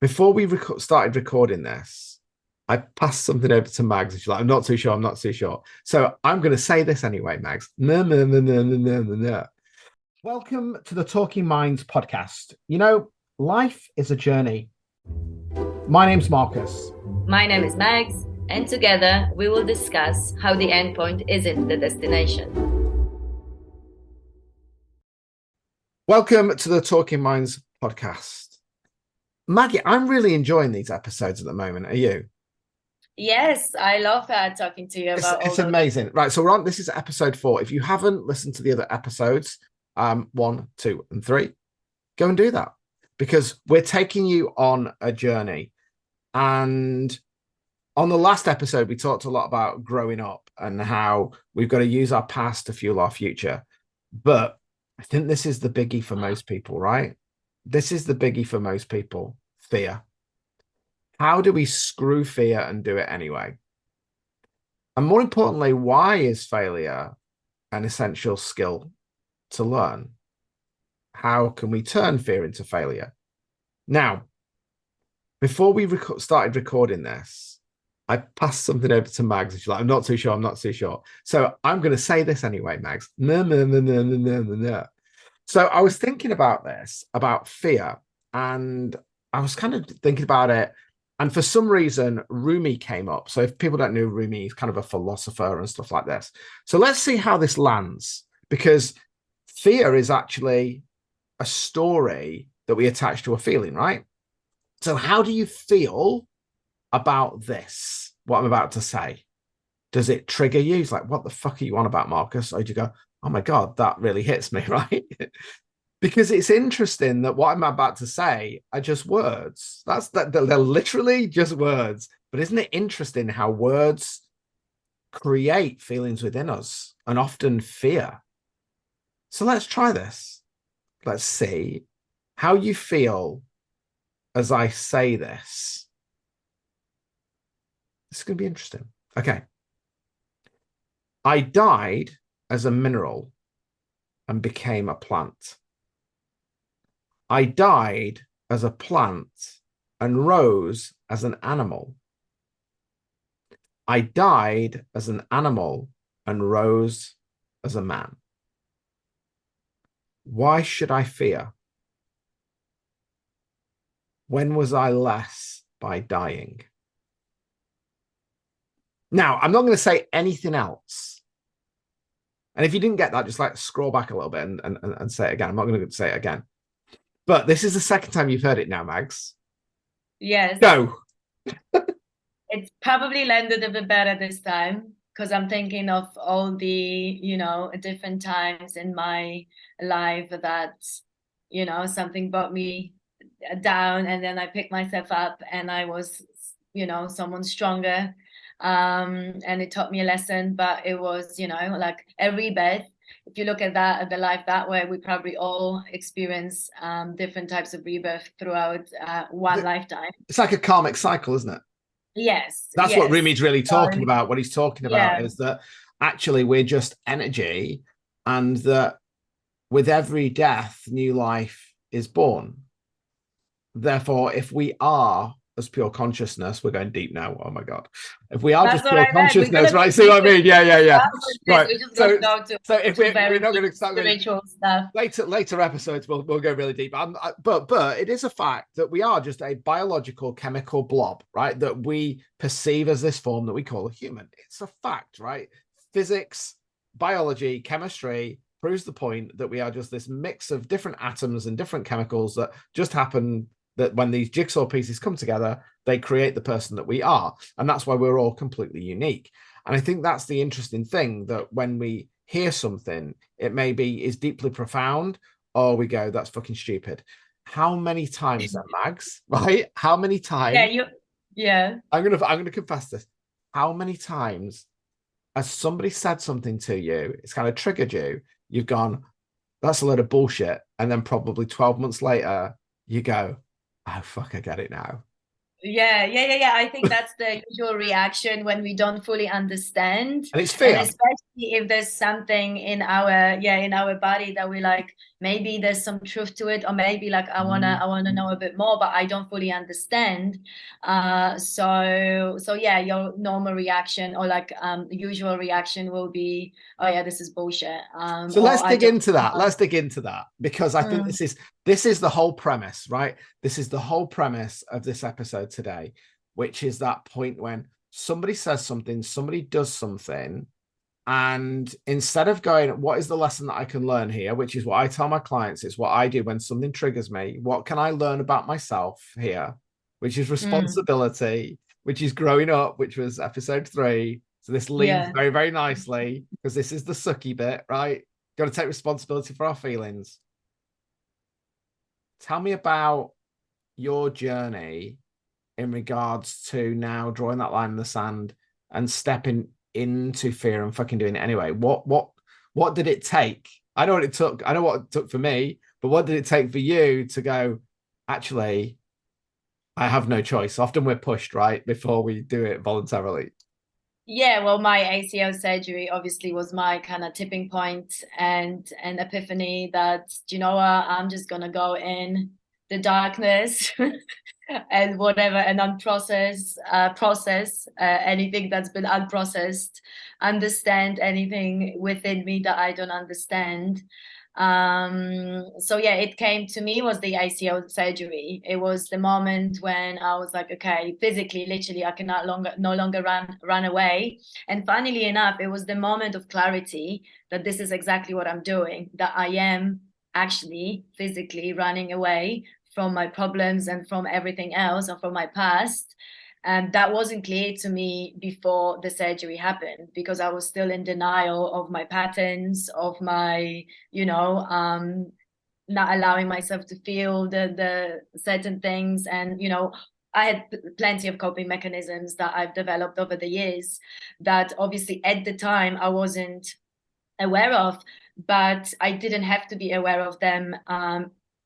Before we started recording this, I passed something over to Mags, and she's like, "I'm not too sure. I'm not too sure." So I'm going to say this anyway, Mags. No, no, no, no, no, no, no, no. Welcome to the Talking Minds podcast. Life is a journey. My name's Marcus. My name is Mags, and together we will discuss how the endpoint isn't the destination. Welcome to the Talking Minds podcast. Maggie, I'm really enjoying these episodes at the moment. Are you? Yes, I love talking to you about It's all those. amazing. Right. So we're on, this is episode 4. If you haven't listened to the other episodes, 1, 2, and 3, go and do that because we're taking you on a journey. And on the last episode, we talked a lot about growing up and how we've got to use our past to fuel our future. But I think this is the biggie for most people, right? This is the biggie for most people: fear. How do we screw fear and do it anyway? And more importantly, why is failure an essential skill to learn? How can we turn fear into failure? Now, before we started recording this, I passed something over to Mags, and she's like, "I'm not too sure. I'm not too sure." So I'm going to say this anyway, Mags. No, no, no, no, no, no, no, no. So I was thinking about this, about fear, and I was kind of thinking about it. And for some reason, Rumi came up. So if people don't know Rumi, he's kind of a philosopher and stuff like this. So let's see how this lands, because fear is actually a story that we attach to a feeling, right? So how do you feel about this, what I'm about to say? Does it trigger you? It's like, what the fuck are you on about, Marcus? Or do you go, oh my God, that really hits me, right? Because it's interesting that what I'm about to say are just words. They're literally just words. But isn't it interesting how words create feelings within us and often fear? So let's try this. Let's see how you feel as I say this. This is going to be interesting. Okay. I died as a mineral and became a plant. I died as a plant and rose as an animal. I died as an animal and rose as a man. Why should I fear? When was I less by dying? Now, I'm not going to say anything else. And if you didn't get that, just like scroll back a little bit and say it again. I'm not going to say it again. But this is the second time you've heard it now, Mags. Yes, Go. it's probably landed a bit better this time because I'm thinking of all the, different times in my life that, something brought me down and then I picked myself up and I was, someone stronger. And it taught me a lesson, but it was, like a rebirth. If you look at that, at the life that way, we probably all experience different types of rebirth throughout one lifetime. It's like a karmic cycle, isn't it? Yes, That's what yes. Rumi's really talking So, about. What he's talking about yeah, is that actually we're just energy, and that with every death, new life is born. Therefore, if we are as pure consciousness, we're going deep now. Oh my God. If we are that's just what pure I meant. We're consciousness, gonna right? go See deep what I with mean? Yeah, yeah, yeah. this. Right. We're just gonna So, go to so if very we're not deep going to start going spiritual stuff. later episodes, we'll go really deep. But it is a fact that we are just a biological chemical blob, right? That we perceive as this form that we call a human. It's a fact, right? Physics, biology, chemistry proves the point that we are just this mix of different atoms and different chemicals that just happen, that when these jigsaw pieces come together, they create the person that we are. And that's why we're all completely unique. And I think that's the interesting thing, that when we hear something, it maybe is deeply profound, or we go, that's fucking stupid. How many times then, Mags, right? How many Yeah, times? yeah. I'm gonna confess this. How many times has somebody said something to you, it's kind of triggered you, you've gone, that's a load of bullshit, and then probably 12 months later, you go, oh fuck, I get it now. Yeah. I think that's the usual reaction when we don't fully understand, And it's and fear. especially if there's something in our body that we like, maybe there's some truth to it, or maybe like I wanna know a bit more, but I don't fully understand. So yeah, your normal reaction, or like usual reaction will be, oh yeah, this is bullshit. So Or let's I dig don't into that. know. Let's dig into that because I think Mm. this is the whole premise, right? This is the whole premise of this episode today, which is that point when somebody says something, somebody does something, and instead of going, what is the lesson that I can learn here? Which is what I tell my clients, it's what I do when something triggers me. What can I learn about myself here? Which is Mm. responsibility, which is growing up, which was episode 3. So this leads Yeah. very, very nicely because this is the sucky bit, right? Got to take responsibility for our feelings. Tell me about your journey in regards to now drawing that line in the sand and stepping into fear and fucking doing it anyway. What did it take? I know what it took. I know what it took for me, but what did it take for you to go, actually, I have no choice. Often we're pushed, right, before we do it voluntarily. Yeah, well, my ACL surgery obviously was my kind of tipping point and epiphany that, you know what, I'm just gonna go in the darkness and whatever, and process anything that's been unprocessed, understand anything within me that I don't understand. So yeah, it came to me was the ACL surgery. It was the moment when I was like, okay, physically, literally, I cannot no longer run away. And funnily enough, it was the moment of clarity that this is exactly what I'm doing, that I am actually physically running away from my problems and from everything else and from my past. And that wasn't clear to me before the surgery happened, because I was still in denial of my patterns, of my, not allowing myself to feel the certain things. And, I had plenty of coping mechanisms that I've developed over the years that obviously at the time I wasn't aware of, but I didn't have to be aware of them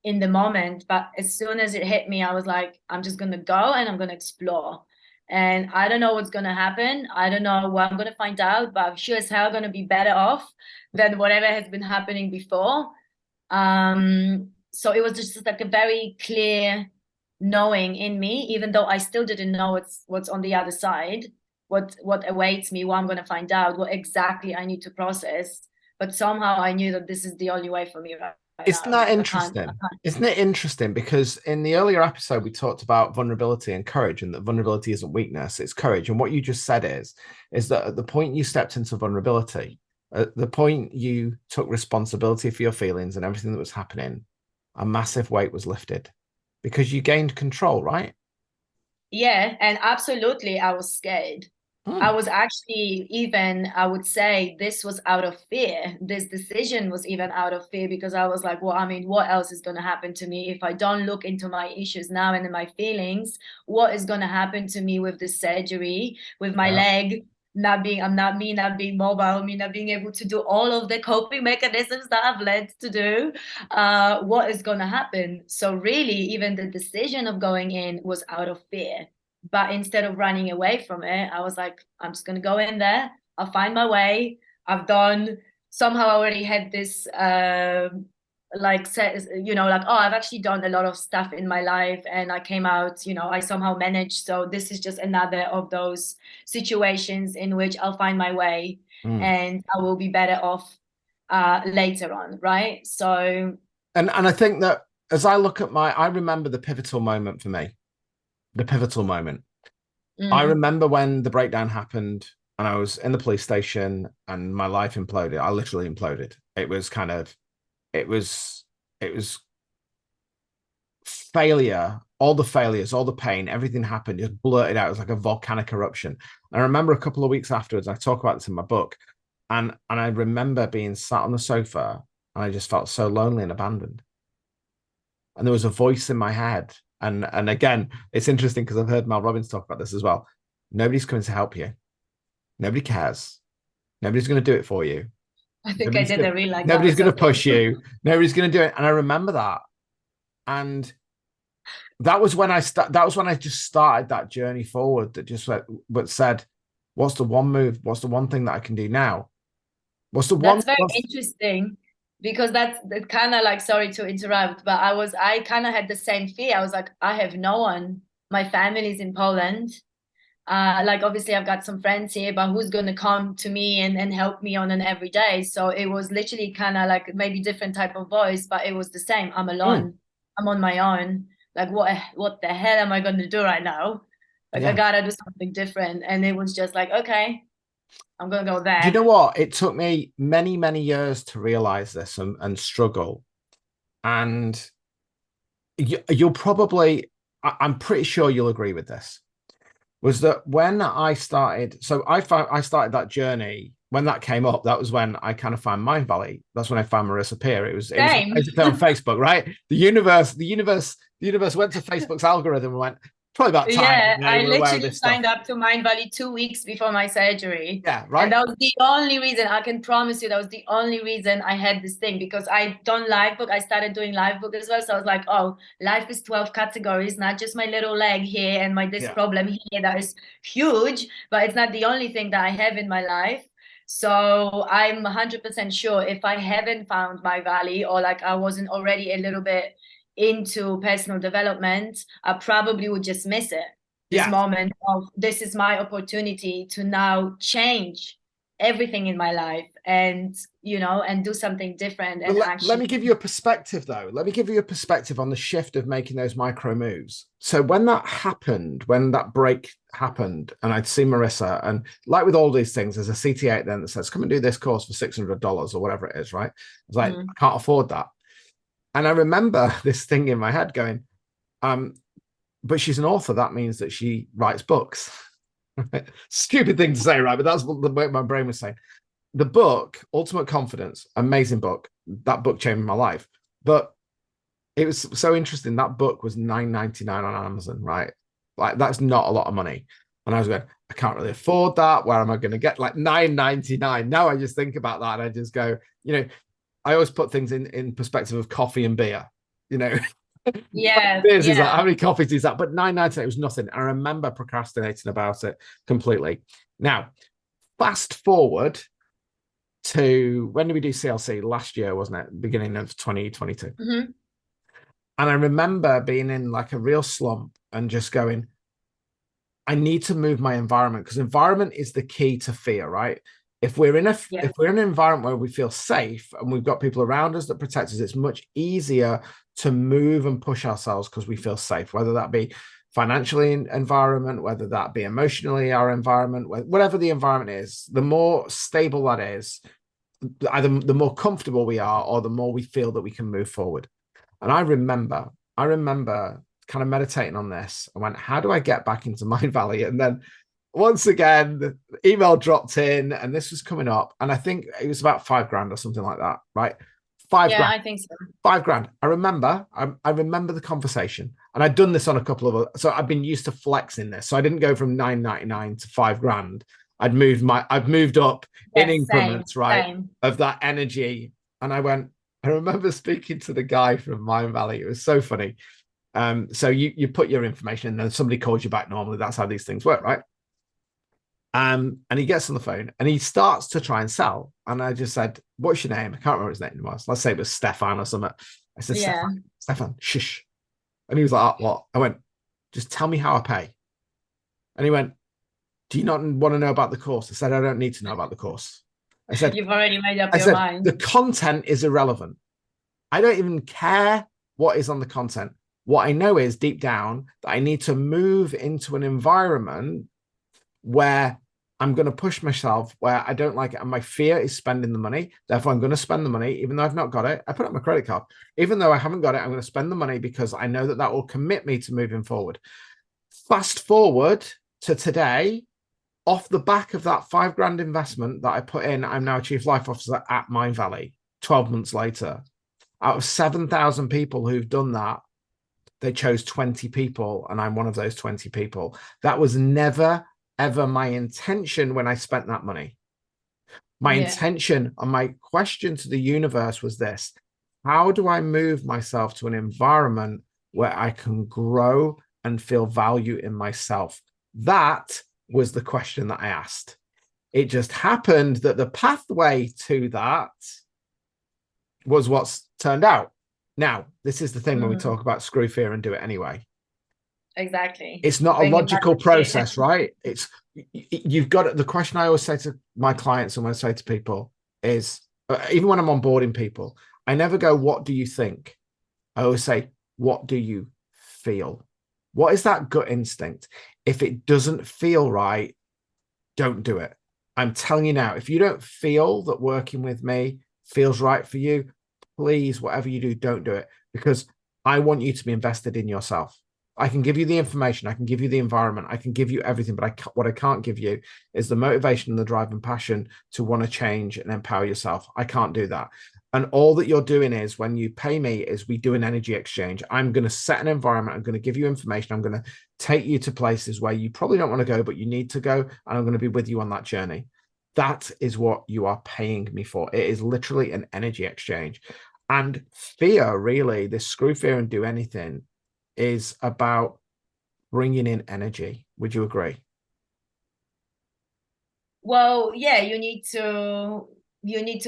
in the moment. But as soon as it hit me, I was like, I'm just going to go and I'm going to explore. And I don't know what's going to happen. I don't know what I'm going to find out, but I'm sure as hell going to be better off than whatever has been happening before. So it was just like a very clear knowing in me, even though I still didn't know what's on the other side, what awaits me, what I'm going to find out, what exactly I need to process. But somehow I knew that this is the only way for me right Isn't now. that I can't, I interesting? can't. Isn't it interesting? Because in the earlier episode, we talked about vulnerability and courage, and that vulnerability isn't weakness, it's courage. And what you just said is that at the point you stepped into vulnerability, at the point you took responsibility for your feelings and everything that was happening, a massive weight was lifted because you gained control, right? Yeah, and absolutely, I was scared. I Hmm. was actually, even, I would say this was out of fear. This decision was even out of fear, because I was like, well, I mean, what else is going to happen to me if I don't look into my issues now and in my feelings? What is going to happen to me with this surgery, with my Yeah. leg not being mobile, me not being able to do all of the coping mechanisms that I've learned to do? What is going to happen? So really, even the decision of going in was out of fear. But instead of running away from it, I was like, I'm just going to go in there. I'll find my way. I've done, somehow I already had this, like, like, oh, I've actually done a lot of stuff in my life and I came out, I somehow managed. So this is just another of those situations in which I'll find my way Hmm. and I will be better off later on. Right. So, And I think that as I look at I remember the pivotal moment for me, the pivotal moment. I mm, remember when the breakdown happened and I was in the police station and my life imploded. I literally imploded. It was kind of, it was, it was failure, all the failures, all the pain, everything happened, just blurted out. It was like a volcanic eruption. And I remember a couple of weeks afterwards, I talk about this in my book, and I remember being sat on the sofa and I just felt so lonely and abandoned. And there was a voice in my head. And again, it's interesting because I've heard Mel Robbins talk about this as well. Nobody's coming to help you. Nobody cares. Nobody's going to do it for you. I think I did a reel like that or Nobody's going to something. push you. Nobody's going to do it. And I remember that. And that was when I just started that journey forward, that just went, but said, what's the one move? What's the one thing that I can do now? What's the one? That's very interesting because that's kind of like, sorry to interrupt, but I kind of had the same fear. I was like, I have no one. My family's in Poland. Like obviously I've got some friends here, but who's gonna come to me and help me on an everyday? So it was literally kind of like maybe different type of voice, but it was the same. I'm Mm, alone. I'm on my own. Like what the hell am I gonna do right now? Like I yeah. gotta do something different. And it was just like, okay, I'm gonna go Do you there. know what? It took me many, many years to realize this and struggle. And you'll probably, I'm pretty sure you'll agree with this, was that when I started, so I started that journey when that came up. That was when I kind of found Mind Valley. That's when I found Marissa Peer. It was Same. basically on Facebook, right? The universe went to Facebook's algorithm and went, probably about time, Yeah, I we're aware of literally this stuff. signed up to Mind Valley 2 weeks before my surgery. Yeah, And right. that was the only reason, I can promise you, that was the only reason I had this thing because I don't live book. I started doing live book as well. So I was like, oh, life is 12 categories, not just my little leg here and my this Yeah. problem here that is huge, but it's not the only thing that I have in my life. So I'm 100% sure if I haven't found my valley or like I wasn't already a little bit into personal development, I probably would just miss it. This Yeah. moment of this is my opportunity to now change everything in my life and and do something different But and let me actually give you a perspective, though. Let me give you a perspective on the shift of making those micro moves. So when that happened, when that break happened, and I'd see Marissa, and like with all these things, there's a CTA then that says, come and do this course for $600 or whatever it is, right? I was like, I can't afford that. And I remember this thing in my head going, but she's an author. That means that she writes books. Stupid thing to say, right? But that's what the way my brain was saying. The book, Ultimate Confidence, amazing book. That book changed my life. But it was so interesting. That book was $9.99 on Amazon, right? Like that's not a lot of money. And I was going, I can't really afford that. Where am I going to get like $9.99? Now I just think about that and I just go, I always put things in perspective of coffee and beer. You know, yeah, beers is like yeah, how many coffees is that? But $9.99 was nothing. I remember procrastinating about it completely. Now, fast forward to when did we do CLC? Last year, wasn't it? Beginning of 2022. mm-hmm. And I remember being in like a real slump and just going, I need to move my environment because environment is the key to fear, right? If we're in Yeah, if we're in an environment where we feel safe and we've got people around us that protect us, it's much easier to move and push ourselves because we feel safe, whether that be financially environment, whether that be emotionally our environment, whatever the environment is, the more stable that is, either the more comfortable we are or the more we feel that we can move forward. And I remember kind of meditating on this. I went, how do I get back into Mind Valley? And then once again, the email dropped in and this was coming up. And I think it was about $5,000 or something like that, right? Five yeah, grand, I think so. $5,000. I remember the conversation. And I'd done this on a couple of, so I've been used to flexing this. So I didn't go from $9.99 to $5,000. I've moved up in Yes, same, increments, right? same. Of that energy. And I remember speaking to the guy from Mind Valley. It was so funny. So you put your information and then somebody calls you back normally. That's how these things work, right? And he gets on the phone and he starts to try and sell. And I just said, what's your name? I can't remember his name was. Let's say it was Stefan or something. I said, Yeah, Stefan, shush. And he was like, oh, what? I went, just tell me how I pay. And he went, do you not want to know about the course? I said, I don't need to know about the course. I said, you've already made up I your said, the mind. content is irrelevant. I don't even care what is on the content. What I know is deep down that I need to move into an environment where I'm going to push myself, where I don't like it. And my fear is spending the money. Therefore, I'm going to spend the money, even though I've not got it. I put it on my credit card. Even though I haven't got it, I'm going to spend the money because I know that will commit me to moving forward. Fast forward to today, off the back of that $5,000 investment that I put in, I'm now a chief life officer at Mind Valley 12 months later. Out of 7,000 people who've done that, they chose 20 people, and I'm one of those 20 people. That was never, ever my intention when I spent that money. My intention and my question to the universe was this: how do I move myself to an environment where I can grow and feel value in myself? That was the question that I asked. It just happened that the pathway to that was what's turned out. Now, this is the thing when we talk about screw fear and do it anyway. Exactly. It's not a Bring it back logical to process, right? You've got it. The question I always say to my clients and when I say to people is, even when I'm onboarding people, I never go, what do you think? I always say, what do you feel? What is that gut instinct? If it doesn't feel right, don't do it. I'm telling you now, if you don't feel that working with me feels right for you, please, whatever you do, don't do it, because I want you to be invested in yourself. I can give you the information, I can give you the environment, I can give you everything, but what I can't give you is the motivation and the drive and passion to want to change and empower yourself. I can't do that. And all that you're doing is, when you pay me, is we do an energy exchange. I'm going to set an environment. I'm going to give you information. I'm going to take you to places where you probably don't want to go, but you need to go. And I'm going to be with you on that journey. That is what you are paying me for. It is literally an energy exchange. And fear, really, this screw fear and do anything, is about bringing in energy. Would you agree? Well, yeah, you need to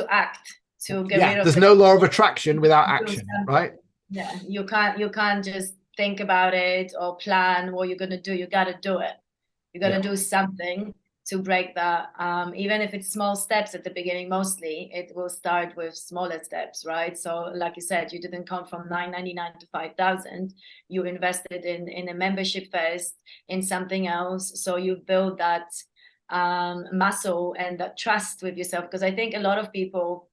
act to get Yeah, rid of there's it. no law of attraction without Do action, right? something. Yeah, you can't just think about it or plan what you're gonna do. You gotta do it. You gotta Yeah. do something to break that. Even if it's small steps at the beginning, mostly it will start with smaller steps, right? So, like you said, you didn't come from 999 to 5,000. You invested in a membership first, in something else. So you build that muscle and that trust with yourself. Because I think a lot of people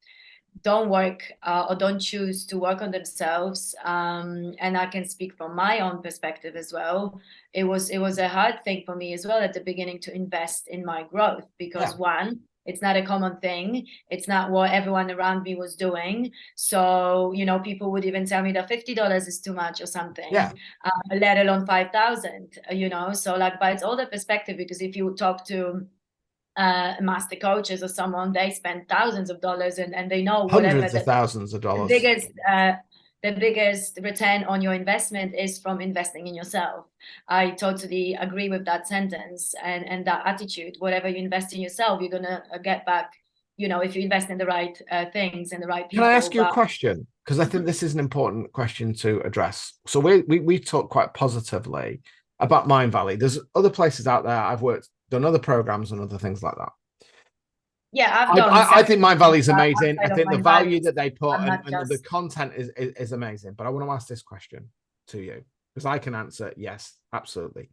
don't work or don't choose to work on themselves, and I can speak from my own perspective as well. It was a hard thing for me as well at the beginning to invest in my growth, because Yeah. one, it's not a common thing. It's not what everyone around me was doing. So, people would even tell me that $50 is too much or Yeah. something, let alone 5,000, so like, but it's all the perspective, because if you talk to master coaches or someone, they spend thousands of dollars, and they know whatever Hundreds of thousands of the dollars. biggest the biggest return on your investment is from investing in yourself. I totally agree with that sentence and that attitude. Whatever you invest in yourself, you're gonna get back. If you invest in the right things and the right Can I people. ask you a But question? Because I think this is an important question to address. So we talk quite positively about Mind Valley. There's other places out there. I've done other programs and other things like that. yeah, I've done I several think Mind Valley is amazing. I outside of think the my value values. that they put I'm not and the just. content is amazing. But I want to ask this question to you, because I can answer yes, absolutely.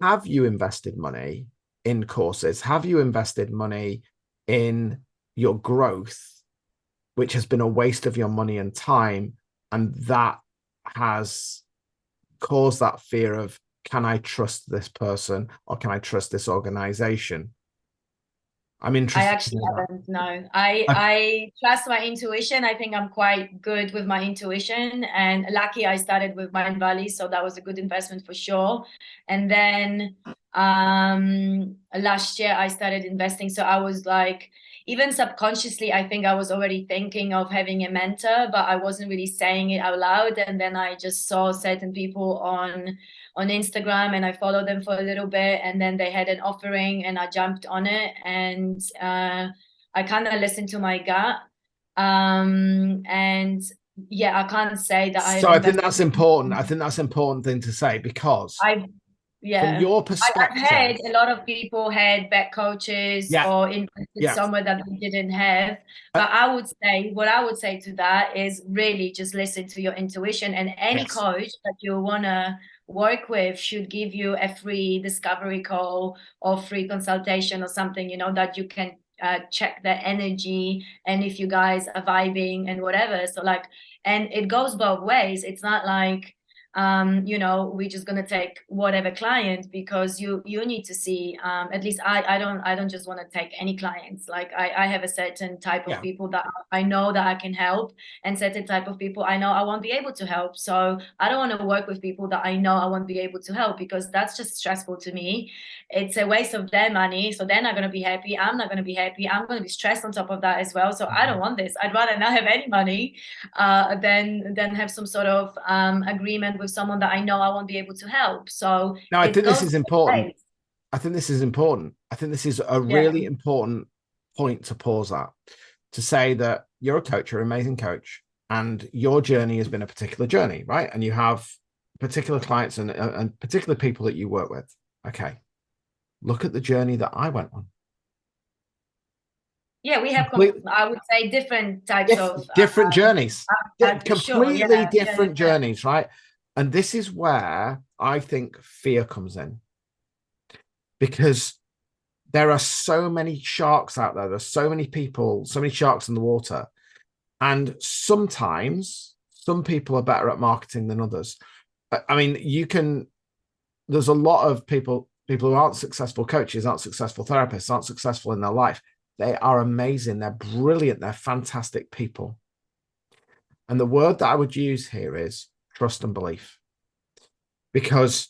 Have you invested money in courses? Have you invested money in your growth, which has been a waste of your money and time, and that has caused that fear of, can I trust this person or can I trust this organization? I'm I interested to actually know haven't. No, that. I trust my intuition. I think I'm quite good with my intuition, and lucky I started with Mind Valley, so that was a good investment for sure. And then last year I started investing, so I was like, even subconsciously, I think I was already thinking of having a mentor, but I wasn't really saying it out loud. And then I just saw certain people on Instagram, and I followed them for a little bit, and then they had an offering and I jumped on it, and I kind of listened to my gut. And yeah, I can't say that I have So I think invested. that's important. I think that's an important thing to say, because I from Yeah, your I've perspective, heard a lot of people had bad coaches yeah, or invested yeah, somewhere that they didn't have. uh, But what I would say to that is really just listen to your intuition. And any yes, coach that you wanna work with should give you a free discovery call or free consultation or something, that you can check their energy and if you guys are vibing and whatever. So like, and it goes both ways. It's not like we're just gonna take whatever client, because you need to see, at least I don't just want to take any clients. Like I have a certain type of yeah, people that I know that I can help, and certain type of people I know I won't be able to help. So I don't want to work with people that I know I won't be able to help, because that's just stressful to me. It's a waste of their money, so they're not going to be happy, I'm not going to be happy, I'm going to be stressed on top of that as well. So I don't want this. I'd rather not have any money than have some sort of agreement spend with someone that I know I won't be able to help. So Now, I it think this goes is both important. ways. I think this is important. I think this is a Yeah. really important point to pause at, to say that you're a coach, you're an amazing coach, and your journey has been a particular journey, right? And you have particular clients and particular people that you work with. Okay. Look at the journey that I went on. Yeah, we have, Complete, I would say, different types of different journeys, for sure. Yeah, completely yeah, different yeah. journeys, right? And this is where I think fear comes in, because there are so many sharks out there. There's so many people, so many sharks in the water. And sometimes some people are better at marketing than others. I mean, there's a lot of people who aren't successful coaches, aren't successful therapists, aren't successful in their life. They are amazing. They're brilliant. They're fantastic people. And the word that I would use here is trust and belief. Because,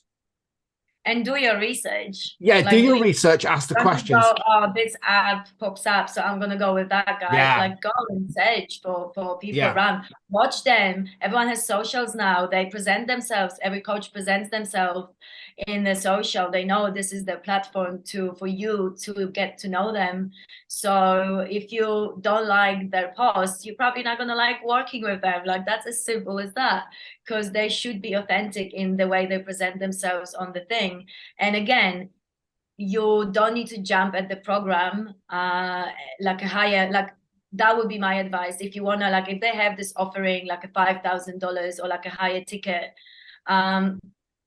And do your research. yeah, do Like, your research, ask the don't just questions. go, oh, this app pops up, so I'm gonna go with that guy. Yeah, Like, go and search for people yeah, around. Watch them. Everyone has socials now. They present themselves. Every coach presents themselves in the social. They know this is the platform for you to get to know them. So if you don't like their posts, you're probably not gonna like working with them. Like, that's as simple as that, because they should be authentic in the way they present themselves on the thing. And again, you don't need to jump at the program like a higher, like, that would be my advice. If you want to, like, if they have this offering like a $5,000 or like a higher ticket,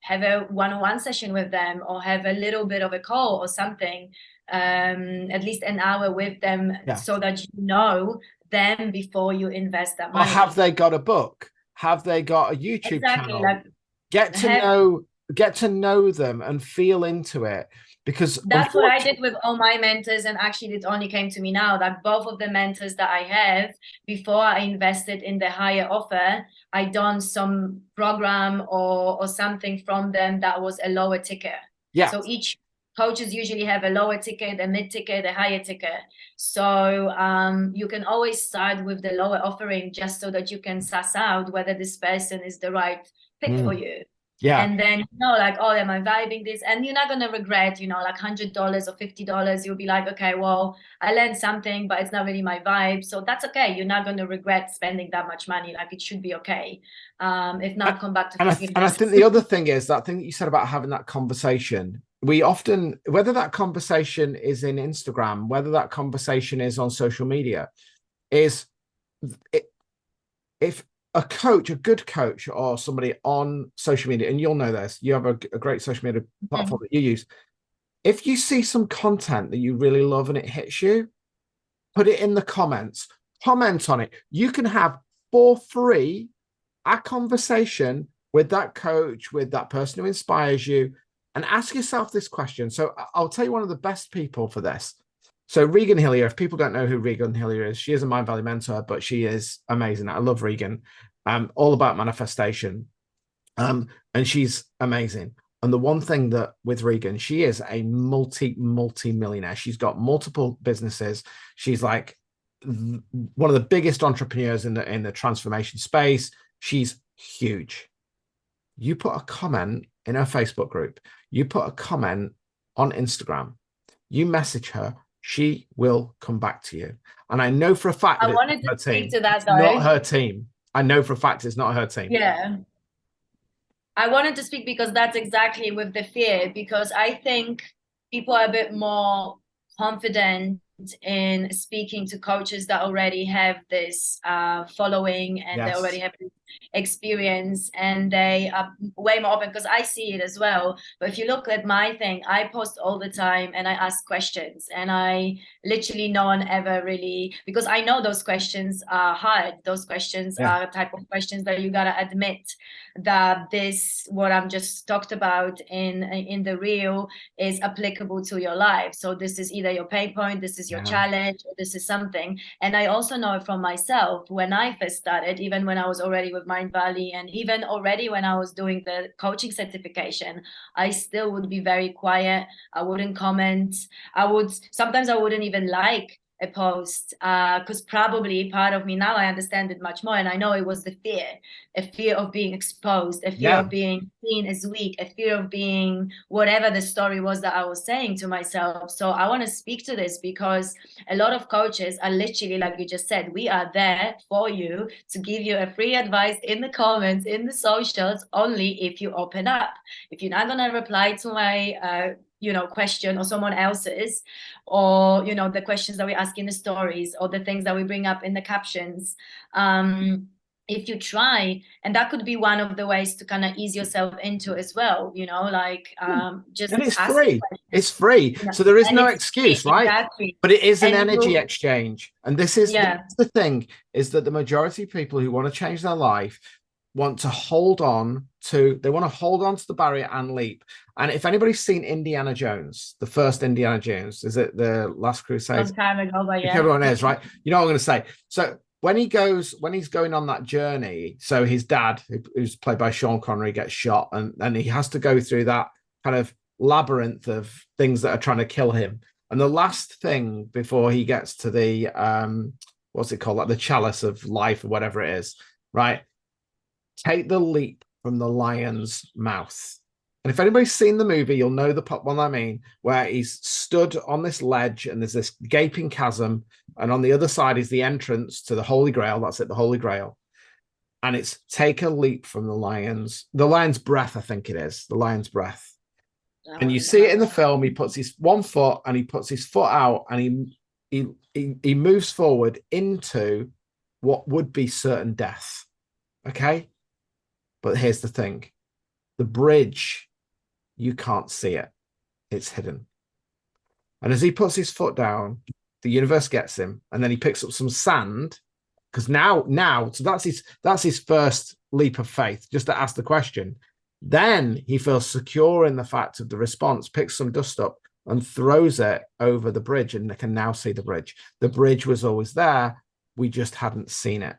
have a one-on-one session with them, or have a little bit of a call or something, at least an hour with them, yeah. so that you know them before you invest that Or money. have they got a book? Have they got a YouTube Exactly. channel? Like, Get to have know them and feel into it, because that's what I did with all my mentors. And actually it only came to me now that both of the mentors that I have, before I invested in the higher offer, I done some program or something from them that was a lower ticket. yeah. So each coaches usually have a lower ticket, a mid ticket, a higher ticket. So you can always start with the lower offering, just so that you can suss out whether this person is the right pick for you. Yeah. And then, like, oh, am I vibing this? And you're not going to regret, like $100 or $50. You'll be like, okay, well, I learned something, but it's not really my vibe. So that's okay. You're not going to regret spending that much money. Like, it should be okay. If not, come back to and I think the other thing is that thing that you said about having that conversation. We often, whether that conversation is in Instagram, whether that conversation is on social media, is if a coach, a good coach, or somebody on social media, and you'll know this, you have a great social media platform that you use. If you see some content that you really love and it hits you, put it in the comments, comment on it. You can have for free a conversation with that coach, with that person who inspires you, and ask yourself this question. So I'll tell you one of the best people for this. So Regan Hillier, if people don't know who Regan Hillier is, she is a Mind Valley mentor, but she is amazing. I love Regan. All about manifestation. And she's amazing. And the one thing that with Regan, she is a multi-millionaire. She's got multiple businesses. She's like one of the biggest entrepreneurs in the transformation space. She's huge. You put a comment in her Facebook group, you put a comment on Instagram, you message her, she will come back to you. And I know for a fact that I wanted to speak to that, though. Not her team. I know for a fact it's not her team. Yeah. I wanted to speak because that's exactly with the fear, because I think people are a bit more confident in speaking to coaches that already have this following, and they already have experience, and they are way more open, because I see it as well. But if you look at my thing, I post all the time and I ask questions, and I literally, no one ever really, because I know those questions are hard. Those questions are the type of questions that you gotta admit that this, what I'm just talked about in the reel, is applicable to your life. So this is either your pain point, this is your challenge, or this is something. And I also know it from myself. When I first started, even when I was already with Mind Valley, and even already when I was doing the coaching certification, I still would be very quiet. I wouldn't comment. Sometimes I wouldn't even like a post, because probably part of me now, I understand it much more, and I know it was the fear, a fear of being exposed, a fear of being seen as weak, a fear of being whatever the story was that I was saying to myself. So I want to speak to this because a lot of coaches are literally, like you just said, we are there for you to give you a free advice in the comments, in the socials, only if you open up. If you're not going to reply to my question or someone else's, or the questions that we ask in the stories, or the things that we bring up in the captions, if you try, and that could be one of the ways to kind of ease yourself into as well, just and it's ask free. It's free, so there is no excuse, right? Exactly. But it is an energy exchange, and this is the thing, is that the majority of people who want to change their life want to hold on to the barrier and leap. And if anybody's seen Indiana Jones, the first Indiana Jones, is it The Last Crusade? Long time ago, but yeah. Everyone is, right? You know what I'm going to say. So when he's going on that journey, so his dad, who's played by Sean Connery, gets shot, and he has to go through that kind of labyrinth of things that are trying to kill him. And the last thing before he gets to the what's it called, like the chalice of life or whatever it is, right? Take the leap from the lion's mouth. And if anybody's seen the movie, you'll know the one I mean, where he's stood on this ledge and there's this gaping chasm, and on the other side is the entrance to the Holy Grail. That's it, the Holy Grail. And it's take a leap from the lion's breath, I think it is, the lion's breath. And you see it in the film. He puts his one foot and he puts his foot out, and he moves forward into what would be certain death. Okay? But here's the thing. The bridge, you can't see it. It's hidden. And as he puts his foot down, the universe gets him, and then he picks up some sand, because now, so that's his first leap of faith, just to ask the question. Then he feels secure in the fact of the response, picks some dust up and throws it over the bridge, and they can now see the bridge. The bridge was always there. We just hadn't seen it.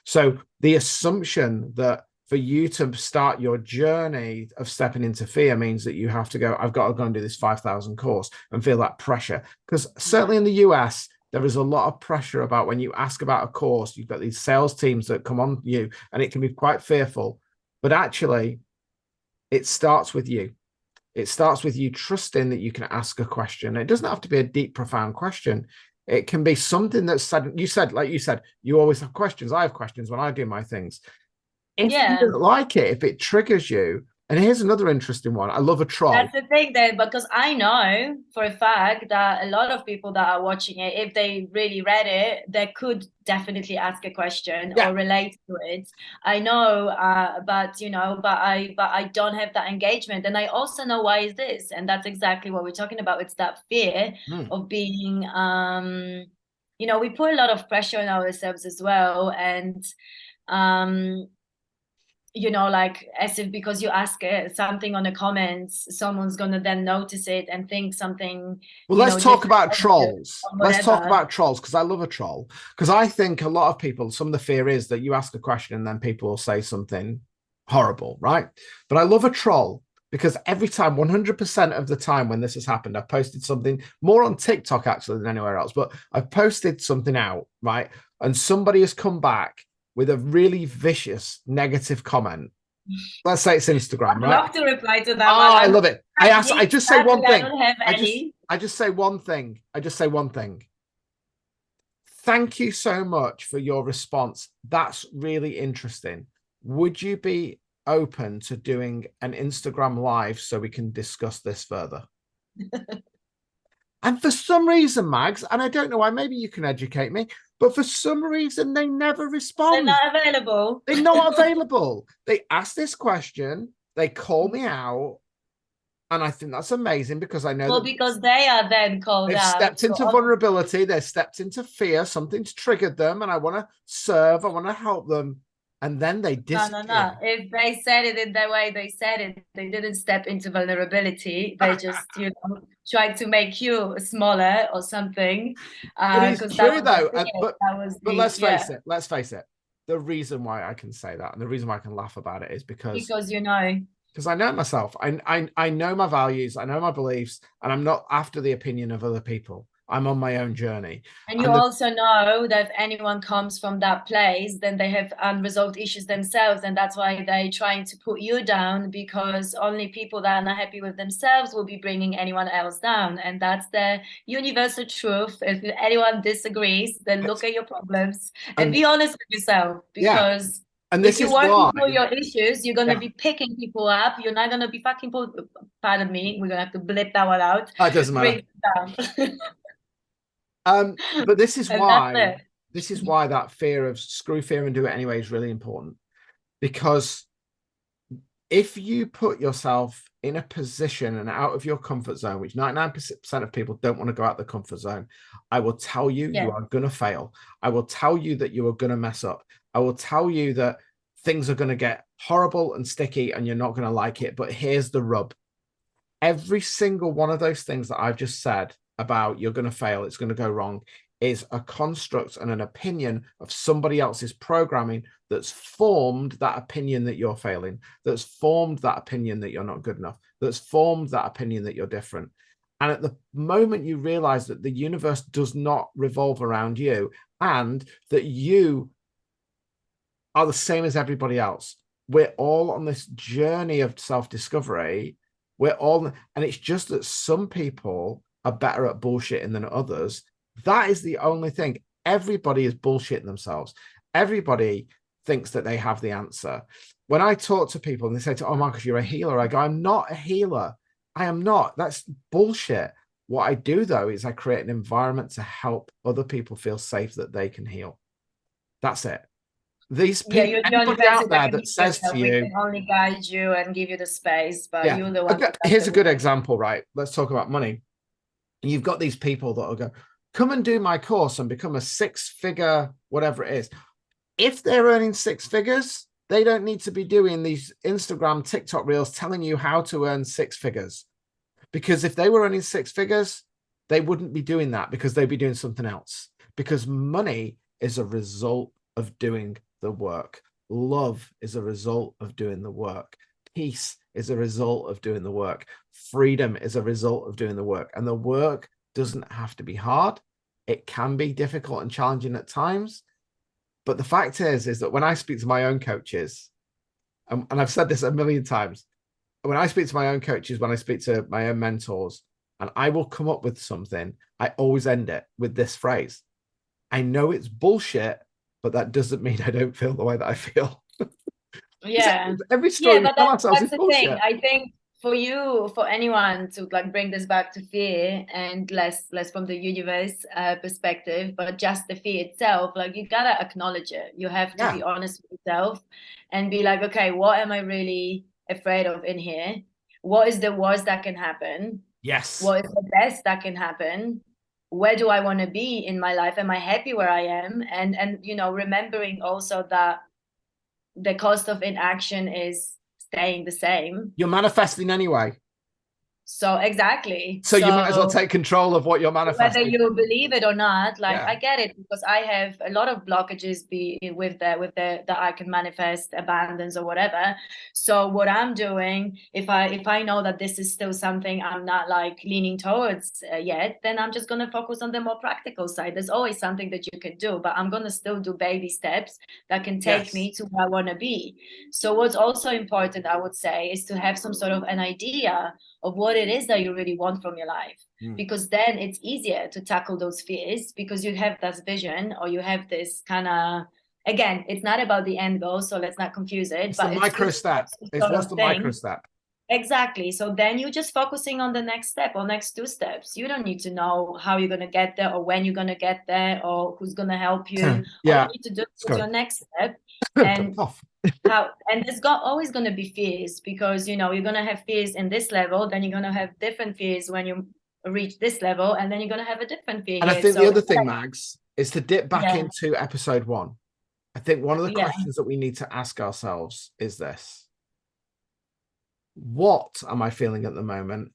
So the assumption that for you to start your journey of stepping into fear means that you have to go, I've got to go and do this 5,000 course and feel that pressure. Because certainly in the US, there is a lot of pressure about when you ask about a course, you've got these sales teams that come on you, and it can be quite fearful. But actually, it starts with you. It starts with you trusting that you can ask a question. It doesn't have to be a deep, profound question. It can be something that's said. You said, you always have questions. I have questions when I do my things. If you don't like it, if it triggers you, and here's another interesting one. I love a troll. That's the thing, though, because I know for a fact that a lot of people that are watching it, if they really read it, they could definitely ask a question or relate to it. I know, but I don't have that engagement, and I also know why is this, and that's exactly what we're talking about. It's that fear of being, we put a lot of pressure on ourselves as well, and like as if because you ask something on the comments, someone's gonna then notice it and think something. Well, let's talk about trolls. Let's talk about trolls, because I love a troll. Because I think a lot of people, some of the fear is that you ask a question and then people will say something horrible, right? But I love a troll, because every time, 100% of the time when this has happened, I've posted something more on TikTok actually than anywhere else, but I've posted something out, right? And somebody has come back with a really vicious negative comment. Let's say it's Instagram, right? I'd love to reply to that. I love it. I just say one thing. I don't have any. I just say one thing. Thank you so much for your response. That's really interesting. Would you be open to doing an Instagram live so we can discuss this further? And for some reason, Mags, and I don't know why, maybe you can educate me, but for some reason, they never respond. They're not available. They're not available. They ask this question, they call me out, and I think that's amazing, because I know because they are then called they've out. Stepped into vulnerability, they've stepped into fear, something's triggered them, and I want to serve, I want to help them. And then they disappear. No. If they said it in the way they said it, they didn't step into vulnerability. They just, tried to make you smaller or something. It is true, though. But let's face it. Let's face it. The reason why I can say that, and the reason why I can laugh about it, is because because I know myself. I know my values. I know my beliefs, and I'm not after the opinion of other people. I'm on my own journey. And you And the, also know that if anyone comes from that place, then they have unresolved issues themselves. And that's why they're trying to put you down, because only people that are not happy with themselves will be bringing anyone else down. And that's the universal truth. If anyone disagrees, then look at your problems and and be honest with yourself. yeah, Because and if this you're is working why, through your issues, you're going to yeah, be picking people up. You're not going to be fucking, pardon me, we're going to have to blip that one out, it doesn't matter. bring them down. But this is And that's why, it. that fear of screw fear and do it anyway is really important. Because if you put yourself in a position and out of your comfort zone, which 99% of people don't want to go out the comfort zone, I will tell you, Yeah. you are going to fail. I will tell you that you are going to mess up. I will tell you that things are going to get horrible and sticky and you're not going to like it. But here's the rub. Every single one of those things that I've just said about you're going to fail, it's going to go wrong, is a construct and an opinion of somebody else's programming that's formed that opinion that you're failing, that's formed that opinion that you're not good enough, that's formed that opinion that you're different. And at the moment you realize that the universe does not revolve around you and that you are the same as everybody else, we're all on this journey of self-discovery. We're all, and it's just that some people are better at bullshitting than others. That is the only thing. Everybody is bullshitting themselves. Everybody thinks that they have the answer. When I talk to people and they say, "Oh, Marcus, you're a healer," I go, "I'm not a healer. I am not. That's bullshit." What I do, though, is I create an environment to help other people feel safe that they can heal. That's it. These Yeah, people, you're the only anybody person out that there can that heal says to yourself. We you, can only guide you and give you the space, but yeah, you're the one who does here's the a good work. example, right? Let's talk about money. You've got these people that will go, come and do my course and become a six-figure, whatever it is. If they're earning six figures, they don't need to be doing these Instagram, TikTok reels telling you how to earn six figures. Because if they were earning six figures, they wouldn't be doing that because they'd be doing something else. Because money is a result of doing the work. Love is a result of doing the work. Peace is a result of doing the work. Freedom is a result of doing the work. And the work doesn't have to be hard. It can be difficult and challenging at times. But the fact is that when I speak to my own coaches, and I've said this a million times, when I speak to my own coaches, when I speak to my own mentors, and I will come up with something, I always end it with this phrase. I know it's bullshit, but that doesn't mean I don't feel the way that I feel. Yeah. Every Yeah, story we but tell ourselves that's is the thing. bullshit. I think for you, for anyone to like bring this back to fear and less from the universe perspective, but just the fear itself, like you gotta acknowledge it. You have to Yeah. be honest with yourself and be like, okay, what am I really afraid of in here? What is the worst that can happen? Yes. What is the best that can happen? Where do I want to be in my life? Am I happy where I am? And you know, remembering also that the cost of inaction is staying the same. You're manifesting anyway. So exactly. So you might as well So take control of what you're whether manifesting. you believe it or not, like Yeah. I get it, because I have a lot of blockages be with the that I can manifest abundance or whatever. So what I'm doing, if I know that this is still something I'm not like leaning towards yet, then I'm just going to focus on the more practical side. There's always something that you can do, but I'm going to still do baby steps that can take Yes. me to where I want to be. So what's also important, I would say, is to have some sort of an idea of what it is that you really want from your life, because then it's easier to tackle those fears because you have this vision, or you have this kind of, again, it's not about the end goal, so let's not confuse it, It's the but it's micro good step. It's sort what's of the micro thing. step? Exactly. So then you're just focusing on the next step or next two steps. You don't need to know how you're going to get there or when you're going to get there or who's going to help you. All you Yeah. need to do Let's is go. your next step. Got And off. how, and there's always going to be fears, because you know you're going to have fears in this level, then you're going to have different fears when you reach this level, and then you're going to have a different fear And I here. think the So other thing, like, Mags, is to dip back yeah, into episode 1. I think one of the yeah, questions that we need to ask ourselves is this: what am I feeling at the moment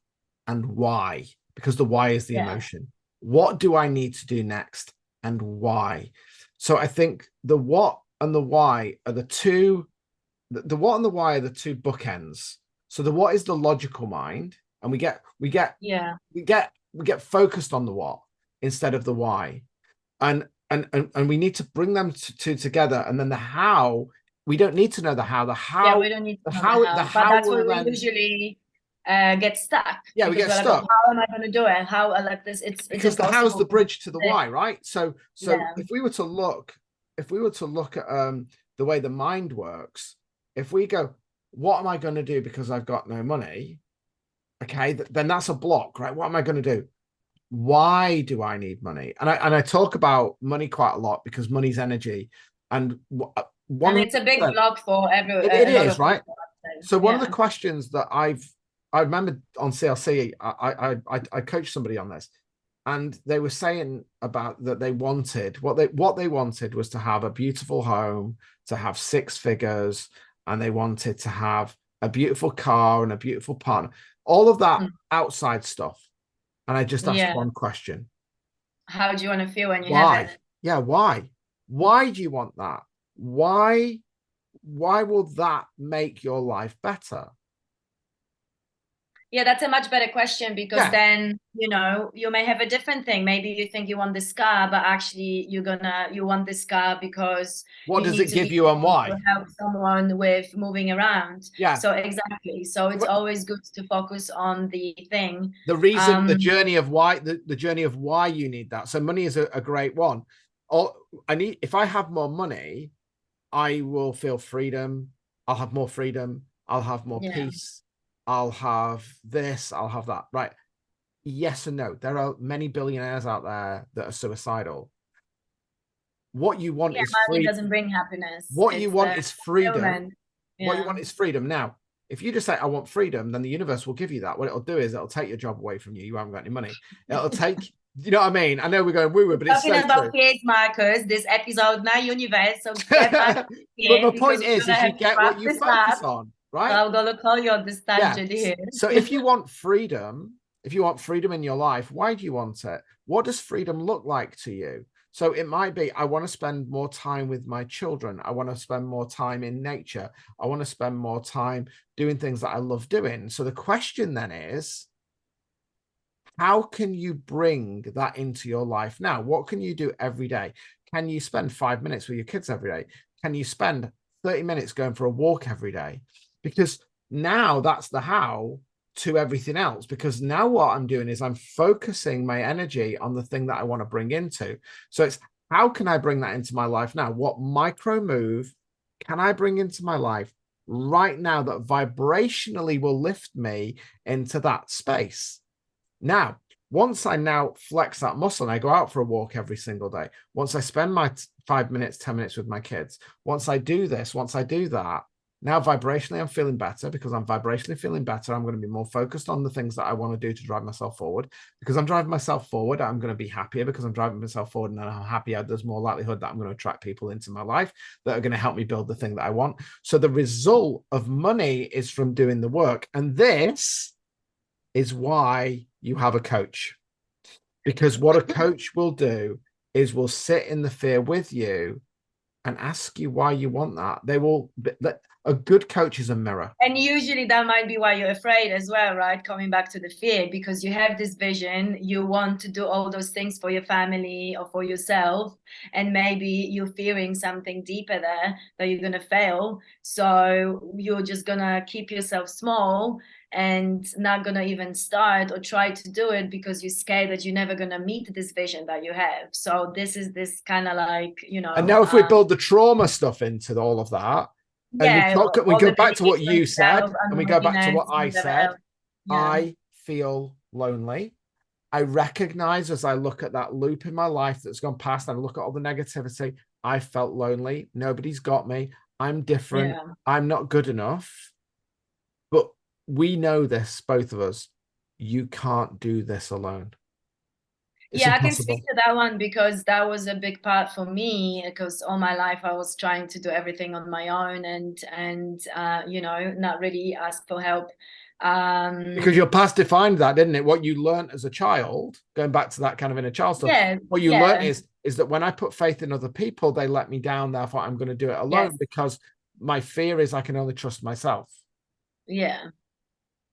and why? Because the why is the yeah, emotion. What do I need to do next and why? So I think the what and the why are the two, the what and the why are the two bookends. So the what is the logical mind, and we get yeah, focused on the what. instead of the why. And we need to bring them together, and then the how, we don't need to know the how. Yeah, we don't need to know the The how, but how that's will where we then, usually get stuck, yeah, we because get we're like, oh, stuck how am I going to do it? How like this? It's because the how's impossible the for me bridge to to the do it. why, right? So Yeah, if we were to look, at the way the mind works, if we go, what am I going to do because I've got no money? Okay, then that's a block, right? What am I going to do? Why do I need money? And I talk about money quite a lot because money's energy, and and it's a big 100%, block for it a lot is, of right? people, I'd say. So one of the Yeah. questions that I remember on CLC, I coached somebody on this, and they were saying about that they wanted, what they wanted was to have a beautiful home, to have six figures, and they wanted to have a beautiful car and a beautiful partner, all of that outside stuff. And I just asked Yeah. one question. How do you want to feel when you have Why? it? Yeah, why? Why do you want that? Why will that make your life better? Yeah, that's a much better question, because Yeah. then, you may have a different thing. Maybe you think you want this car, but actually you want this car because What you does need it to give be you and able to why? help someone with moving around. Yeah. So exactly. So it's What always good to focus on the thing. the reason, the Um, journey of why, the journey of why you need that. So money is a great one. Or if I have more money, I will feel freedom. I'll have more freedom. I'll have more yeah. peace. I'll have this. I'll have that. Right. Yes and no. There are many billionaires out there that are suicidal. What you want Yeah, is money free. doesn't bring happiness. What you It's want the is freedom. fulfillment. What you Yeah. want is freedom. Now, if you just say, I want freedom, then the universe will give you that. What it'll do is it'll take your job away from you. You haven't got any money. It'll take, you know what I mean? I know we're going woo woo, but it's Talking so about true. fears, Marcus, this episode now universe, so get back to But fear, my because point we're is gonna you have to get what wrap you this focus up. on, So right? I'm gonna call you on this Yeah. tangent here. So if you want freedom, in your life, why do you want it? What does freedom look like to you? So it might be, I want to spend more time with my children. I want to spend more time in nature. I want to spend more time doing things that I love doing. So the question then is, how can you bring that into your life now? What can you do every day? Can you spend 5 minutes with your kids every day? Can you spend 30 minutes going for a walk every day? Because now that's the how to everything else. Because now what I'm doing is I'm focusing my energy on the thing that I want to bring into. So it's, how can I bring that into my life now? What micro move can I bring into my life right now that vibrationally will lift me into that space? Now, once I now flex that muscle and I go out for a walk every single day, once I spend my 5 minutes, 10 minutes with my kids, once I do this, once I do that, now vibrationally I'm feeling better. Because I'm vibrationally feeling better, I'm going to be more focused on the things that I want to do to drive myself forward. Because I'm driving myself forward, I'm going to be happier. Because I'm driving myself forward and I'm happier, there's more likelihood that I'm going to attract people into my life that are going to help me build the thing that I want. So the result of money is from doing the work. And this is why you have a coach. Because what a coach will do is will sit in the fear with you and ask you why you want that. They will, a good coach is a mirror. And usually that might be why you're afraid as well, right? Coming back to the fear, because you have this vision, you want to do all those things for your family or for yourself, and maybe you're fearing something deeper there that you're going to fail. So you're just going to keep yourself small and not going to even start or try to do it because you're scared that you're never going to meet this vision that you have. So this is this kind of like, And now if we build the trauma stuff into all of that, and yeah, we all go the back to what beliefs on you said, yourself, and we go back to unworthiness, what I whatever said, else. Yeah. I feel lonely. I recognize, as I look at that loop in my life that's gone past and I look at all the negativity, I felt lonely. Nobody's got me. I'm different. Yeah. I'm not good enough. But we know this, both of us. You can't do this alone. It's Yeah, I can speak impossible. to that one because that was a big part for me, because all my life I was trying to do everything on my own, and not really ask for help. Because your past defined that, didn't it? What you learned as a child, going back to that kind of inner child stuff, Yeah, what you learned yeah, is that when I put faith in other people, they let me down. Therefore, I'm going to do it yes, alone because my fear is I can only trust myself. yeah.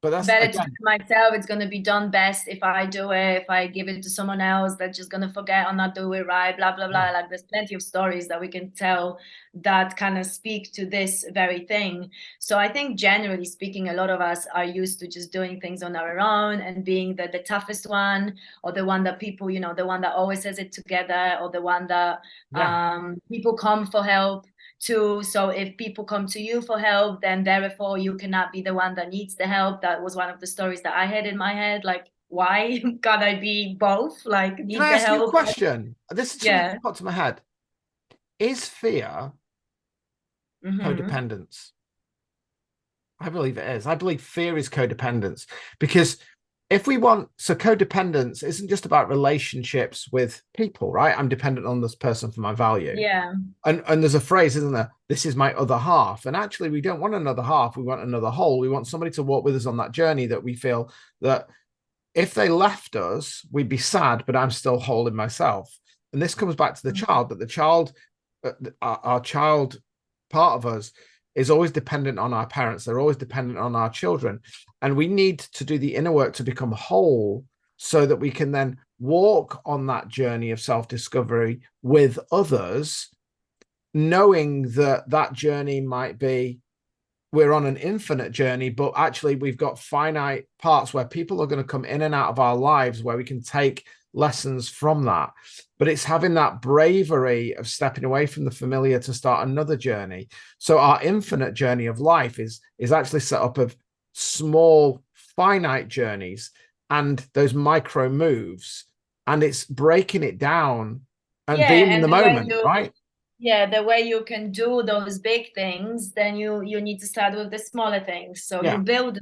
But that's better to do again, it myself. It's going to be done best if I do it. If I give it to someone else, they're just going to forget or not do it right, blah, blah, yeah, blah. Like there's plenty of stories that we can tell that kind of speak to this very thing. So I think generally speaking, a lot of us are used to just doing things on our own and being the toughest one, or the one that people, the one that always has it together, or the one that yeah. people come for help too. So if people come to you for help, then therefore you cannot be the one that needs the help. That was one of the stories that I had in my head. Like, why can't I be both? Like, Can need I the ask you a help? question? This is something Yeah. that popped to my head. Is fear Mm-hmm. codependence? I believe it is. I believe fear is codependence because if we want, so codependence isn't just about relationships with people, right? I'm dependent on this person for my value. Yeah. And there's a phrase, isn't there? This is my other half. And actually, we don't want another half. We want another whole. We want somebody to walk with us on that journey that we feel that if they left us, we'd be sad, but I'm still whole in myself. And this comes back to the child, that the child, our child part of us is always dependent on our parents. They're always dependent on our children. And we need to do the inner work to become whole so that we can then walk on that journey of self-discovery with others, knowing that that journey might be we're on an infinite journey, but actually we've got finite parts where people are going to come in and out of our lives where we can take lessons from that. But it's having that bravery of stepping away from the familiar to start another journey. So our infinite journey of life is actually set up of small finite journeys and those micro moves, and it's breaking it down and being Yeah. in the And the way moment, right? the way you can do those big things, then you need to start with the smaller things. So you Yeah, build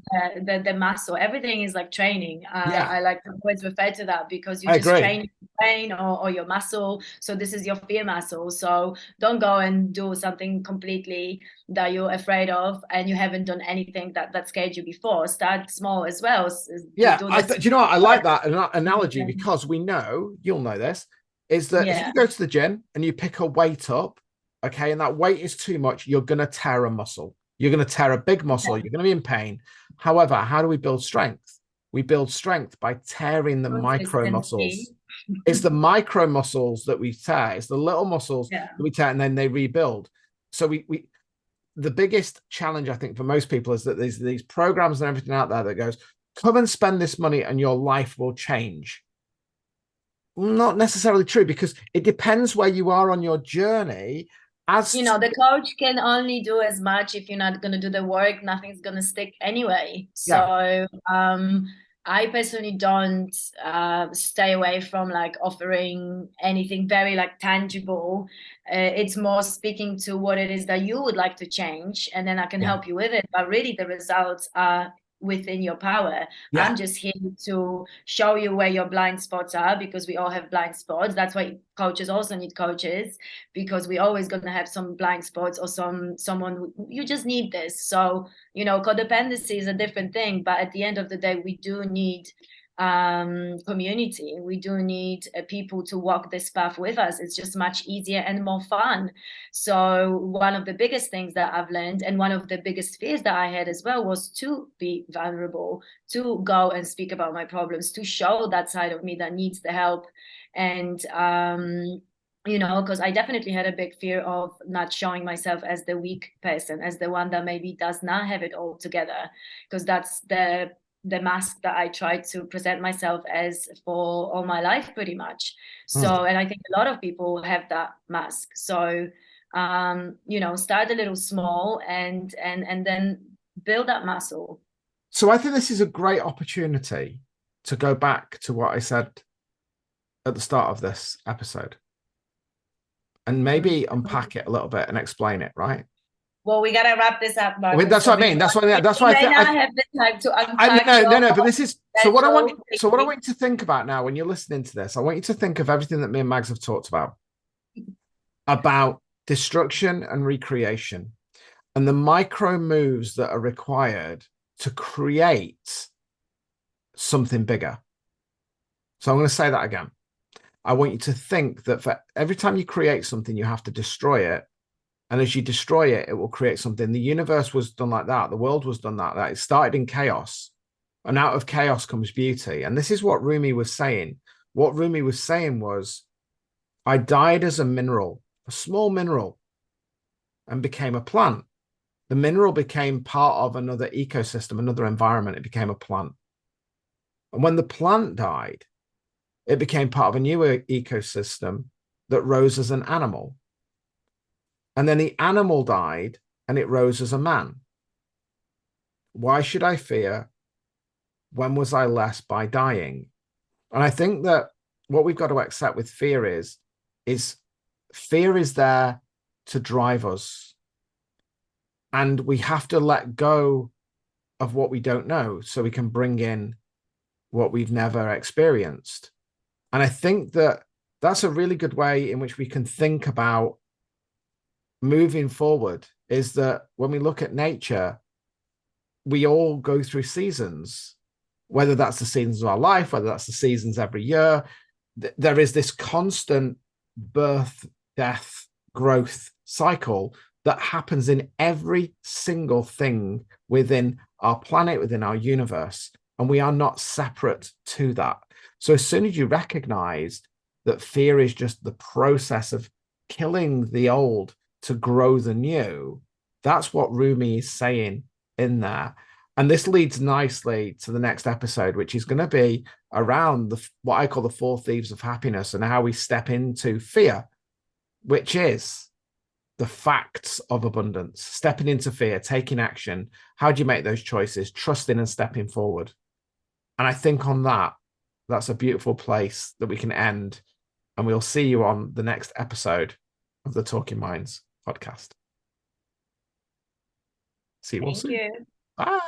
the muscle. Everything is like training. yeah, I like to always refer to that, because you I just agree. train your brain or your muscle. So this is your fear muscle. So don't go and do something completely that you're afraid of and you haven't done anything that scared you before. Start small as well. Yeah, Do this. do you know what? I like that analogy because we know, you'll know this, is that if Yeah. you go to the gym and you pick a weight up, okay, and that weight is too much, you're going to tear a muscle. You're going to tear a big muscle. You're going to be in pain. However, how do we build strength? We build strength by tearing the micro Consistency. muscles. It's the micro muscles that we tear. It's the little muscles Yeah. that we tear and then they rebuild. So we the biggest challenge I think for most people is that there's these programs and everything out there that goes, come and spend this money and your life will change. Not necessarily true, because it depends where you are on your journey as to, The coach can only do as much. If you're not going to do the work, nothing's going to stick anyway. yeah, So I personally don't stay away from like offering anything very like tangible. It's more speaking to what it is that you would like to change, and then I can yeah, help you with it. But really the results are within your power. yeah, I'm just here to show you where your blind spots are, because we all have blind spots. That's why coaches also need coaches, because we're always going to have some blind spots or someone you just need this. So codependency is a different thing, but at the end of the day we do need community. We do need people to walk this path with us. It's just much easier and more fun. So one of the biggest things that I've learned, and one of the biggest fears that I had as well, was to be vulnerable, to go and speak about my problems, to show that side of me that needs the help. And because I definitely had a big fear of not showing myself as the weak person, as the one that maybe does not have it all together, because that's the mask that I tried to present myself as for all my life, pretty much. mm. So, and I think a lot of people have that mask. So, start a little small and then build that muscle. So I think this is a great opportunity to go back to what I said at the start of this episode and maybe unpack it a little bit and explain it, right? Well, we gotta wrap this up, I mean, Marcus. that's So what I we mean. That's why. That's why may not have the time to unpack your no. But this is so. What I want. mental So what I thinking. want you to think about now, when you're listening to this, I want you to think of everything that me and Mags have talked about destruction and recreation, and the micro moves that are required to create something bigger. So I'm going to say that again. I want you to think that for every time you create something, you have to destroy it. And as you destroy it, it will create something. The universe was done like that. The world was done like that. It started in chaos. and out of chaos comes beauty. And this is what Rumi was saying. What Rumi was saying was, I died as a mineral, a small mineral, and became a plant. The mineral became part of another ecosystem, another environment. It became a plant. And when the plant died, it became part of a new ecosystem that rose as an animal. And then the animal died and it rose as a man. Why should I fear? When was I less by dying? And I think that what we've got to accept with fear is fear is there to drive us. And we have to let go of what we don't know so we can bring in what we've never experienced. And I think that that's a really good way in which we can think about moving forward, is that when we look at nature, we all go through seasons, whether that's the seasons of our life, whether that's the seasons every year. There is this constant birth, death, growth cycle that happens in every single thing within our planet, within our universe, and we are not separate to that. So as soon as you recognize that fear is just the process of killing the old to grow the new, that's what Rumi is saying in there. And this leads nicely to the next episode, which is going to be around what I call the four thieves of happiness and how we step into fear, which is the facts of abundance, stepping into fear, taking action. How do you make those choices? Trusting and stepping forward. And I think on that, that's a beautiful place that we can end. And we'll see you on the next episode of the Talking Minds podcast. See you all soon. Thank you. Bye.